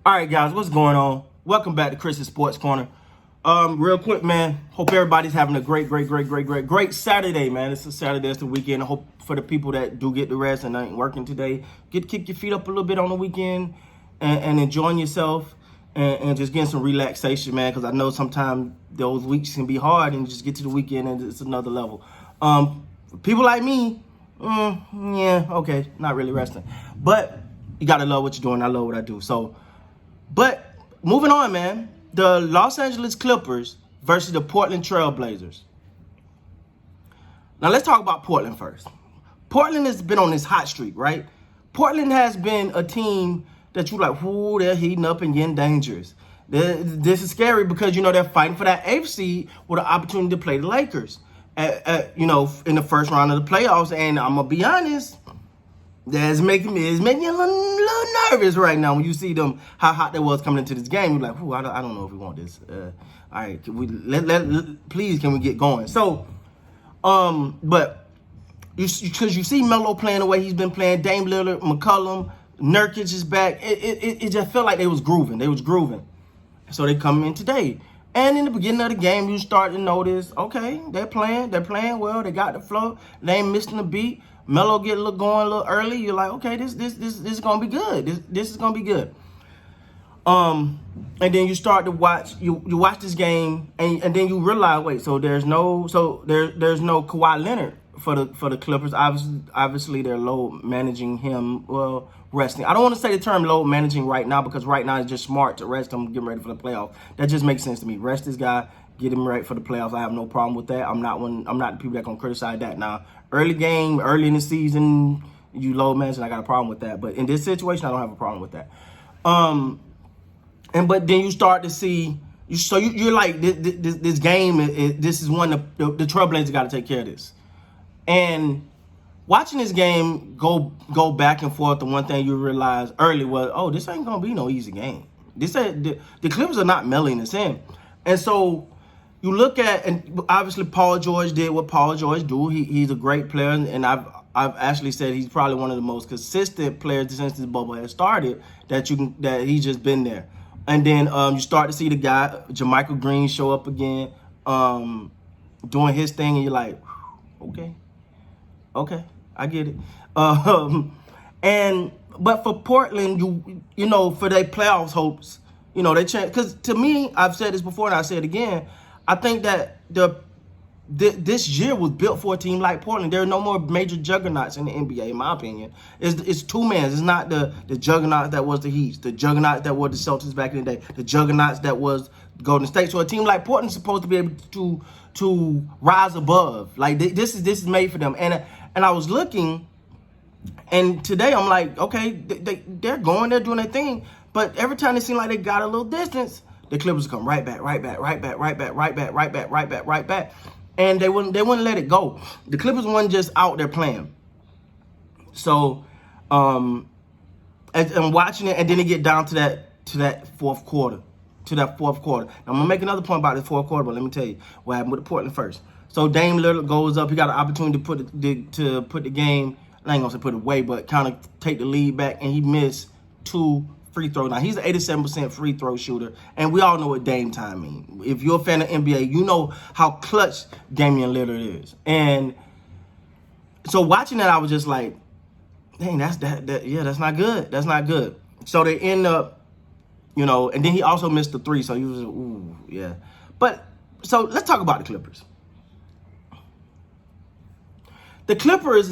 All right, guys, what's going on? Welcome back to Chris's Sports Corner. Real quick, man. Hope everybody's having a great Saturday, man. It's a Saturday, it's the weekend. I hope for the people that do get the rest and ain't working today, get to kick your feet up a little bit on the weekend and enjoying yourself and just getting some relaxation, man. Because I know sometimes those weeks can be hard and just get to the weekend and it's another level. People like me, yeah, okay, not really resting, but you gotta love what you're doing. I love what I do. But moving on, man, the Los Angeles Clippers versus the Portland Trail Blazers. Now, let's talk about Portland first. Portland has been on this hot streak, right? Portland has been a team that you're like, whoo, they're heating up and getting dangerous. This is scary because, they're fighting for that 8th seed with an opportunity to play the Lakers, in the first round of the playoffs. And I'm going to be honest, it's making me a little nervous right now when you see them, how hot they was coming into this game. You're like, I don't know if we want this. All right, can we please can we get going? So, but because you see Melo playing the way he's been playing, Dame Lillard, McCollum, Nurkic is back. It just felt like they was grooving. So they come in today. And in the beginning of the game, you start to notice, okay, they're playing well. They got the flow. They ain't missing a beat. Melo going a little early. You're like, okay, this is gonna be good. This is gonna be good. And then you start to watch. You watch this game, and then you realize, wait, so there's no Kawhi Leonard for the Clippers. Obviously they're load managing him. Well, resting. I don't want to say the term load managing right now because right now it's just smart to rest him, get him ready for the playoffs. That just makes sense to me. Rest this guy, get him ready for the playoffs. I have no problem with that. I'm not the people that gonna criticize that. Now, early in the season, you load managing, I got a problem with that. But in this situation, I don't have a problem with that. But then you start to see, you're like, this game, this is one the Trailblazers got to take care of this. And watching this game go back and forth, the one thing you realize early was, oh, this ain't gonna be no easy game. The Clippers are not mailing this in. And so you look at, and obviously Paul George did what Paul George do. He's a great player, and I've actually said he's probably one of the most consistent players since this bubble has started that he's just been there. And then you start to see the guy JaMychal Green show up again, doing his thing, and you're like, okay, I get it. But for Portland, for their playoffs hopes, they change. Because to me, I've said this before and I say it again, I think that this year was built for a team like Portland. There are no more major juggernauts in the NBA, in my opinion. It's two men. It's not the juggernaut that was the Heat, the juggernaut that was the Celtics back in the day, the juggernauts that was Golden State. So a team like Portland is supposed to be able to rise above. Like this is made for them. And I was looking, and today I'm like, okay, they're doing their thing. But every time it seemed like they got a little distance, the Clippers come right back. And they wouldn't let it go. The Clippers weren't just out there playing. So, and watching it, and then they get down to that fourth quarter. Now, I'm gonna make another point about the fourth quarter, but let me tell you what happened with Portland first. So Dame Lillard goes up. He got an opportunity to put the game. I ain't gonna say put it away, but kind of take the lead back, and he missed 2 free throws. Now, he's an 87% free throw shooter, and we all know what Dame time means. If you're a fan of NBA, you know how clutch Damian Lillard is. And so watching that, I was just like, dang, that's not good. That's not good. So they end up, and then he also missed the 3, so he was, ooh, yeah. But, so let's talk about the Clippers. The Clippers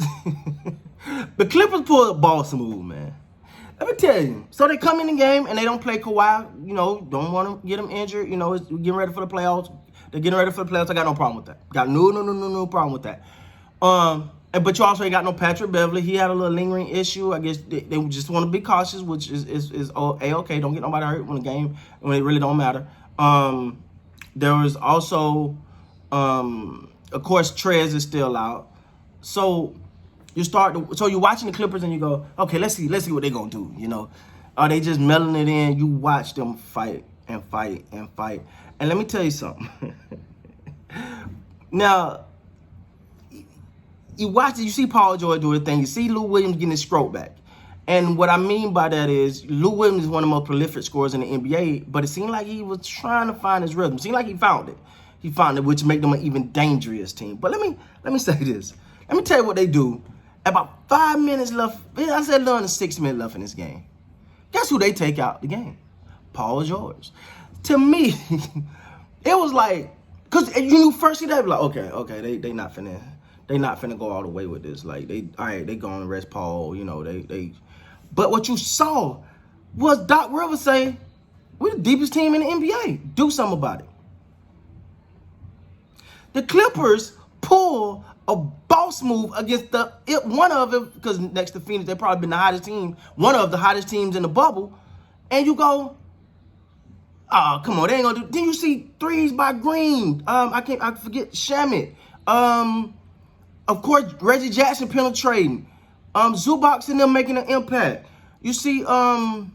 pull a ball smooth, man. Let me tell you. So they come in the game and they don't play Kawhi. Don't want to get him injured. It's getting ready for the playoffs. They're getting ready for the playoffs. I got no problem with that. Got no problem with that. But you also ain't got no Patrick Beverly. He had a little lingering issue. I guess they just want to be cautious, which is A-okay. Don't get nobody hurt when it really don't matter. There was also, of course, Trez is still out. So you're watching the Clippers and you go, okay, let's see what they're gonna do. Are they just melting it in? You watch them fight and fight and fight. And let me tell you something. Now, you see Paul George do the thing. You see Lou Williams getting his stroke back. And what I mean by that is Lou Williams is one of the most prolific scorers in the NBA, but it seemed like he was trying to find his rhythm. It seemed like he found it. He found it, which made them an even dangerous team. But let me say this. Let me tell you what they do. About 5 minutes left. I said under 6 minutes left in this game. Guess who they take out the game? Paul George. To me, it was like, because you first see that, like, okay, they not finna go all the way with this. Like, all right, they going to rest Paul, you know, but what you saw was Doc Rivers say, we're the deepest team in the NBA. Do something about it. The Clippers pull a boss move against one of them, because next to Phoenix, they've probably been the hottest team, one of the hottest teams in the bubble. And you go, oh, come on, they ain't gonna do. Then you see threes by Green. I forget Shamet. Of course, Reggie Jackson penetrating. Zubac and them making an impact. You see, of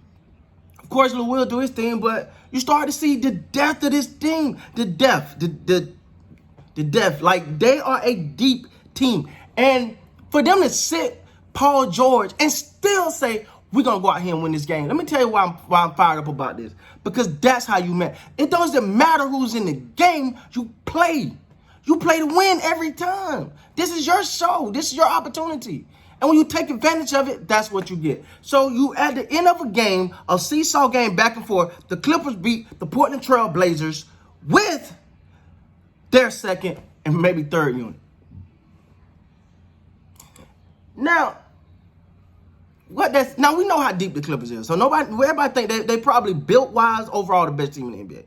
course, Lou will do his thing, but you start to see the depth of this team. The depth. Like, they are a deep team. And for them to sit Paul George and still say, we're going to go out here and win this game. Let me tell you why I'm fired up about this. Because that's how you met. It doesn't matter who's in the game. You play. You play to win every time. This is your show. This is your opportunity. And when you take advantage of it, that's what you get. So you, at the end of a game, a seesaw game back and forth, the Clippers beat the Portland Trail Blazers with their second and maybe third unit. Now we know how deep the Clippers is. So everybody think they probably built wise overall the best team in the NBA.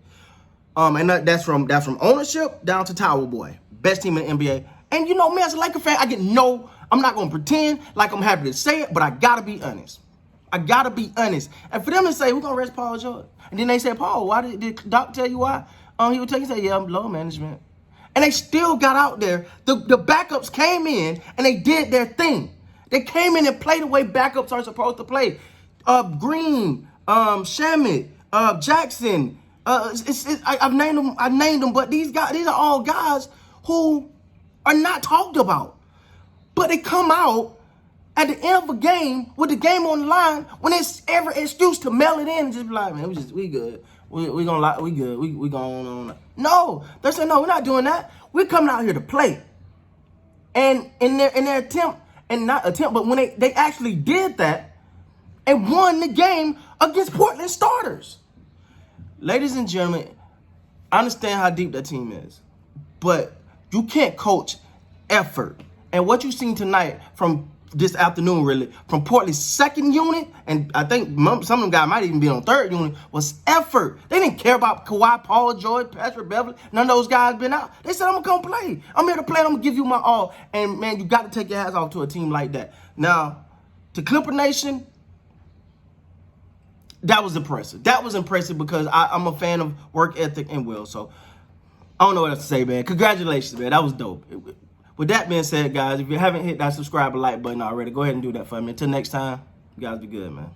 And that's from ownership down to Tower Boy, best team in the NBA. And you know me as a Laker fan, I'm not gonna pretend like I'm happy to say it, but I gotta be honest. And for them to say we're gonna rest Paul George, and then they say, Paul, why did Doc tell you why? He would say, yeah, I'm low management. And they still got out there. The backups came in and they did their thing. They came in and played the way backups are supposed to play. Green, Shamet, Jackson. I've named them, but these are all guys who are not talked about. But they come out at the end of a game with the game on the line when it's every excuse to mail it in and just be like, man, we good. We good. We going on. No, they said no, we're not doing that. We're coming out here to play. And in their attempt, but when they actually did that and won the game against Portland starters. Ladies and gentlemen, I understand how deep that team is, but you can't coach effort. And what you've seen tonight from this afternoon, really, from Portland's second unit, and I think some of them guys might even be on third unit, was effort. They didn't care about Kawhi, Paul George, Patrick Beverley. None of those guys been out. They said, I'm going to come play. I'm here to play. I'm going to give you my all. And, man, you got to take your hats off to a team like that. Now, to Clipper Nation, that was impressive. That was impressive because I'm a fan of work ethic and will. So, I don't know what else to say, man. Congratulations, man. That was dope. With that being said, guys, if you haven't hit that subscribe or like button already, go ahead and do that for me. Until next time, you guys be good, man.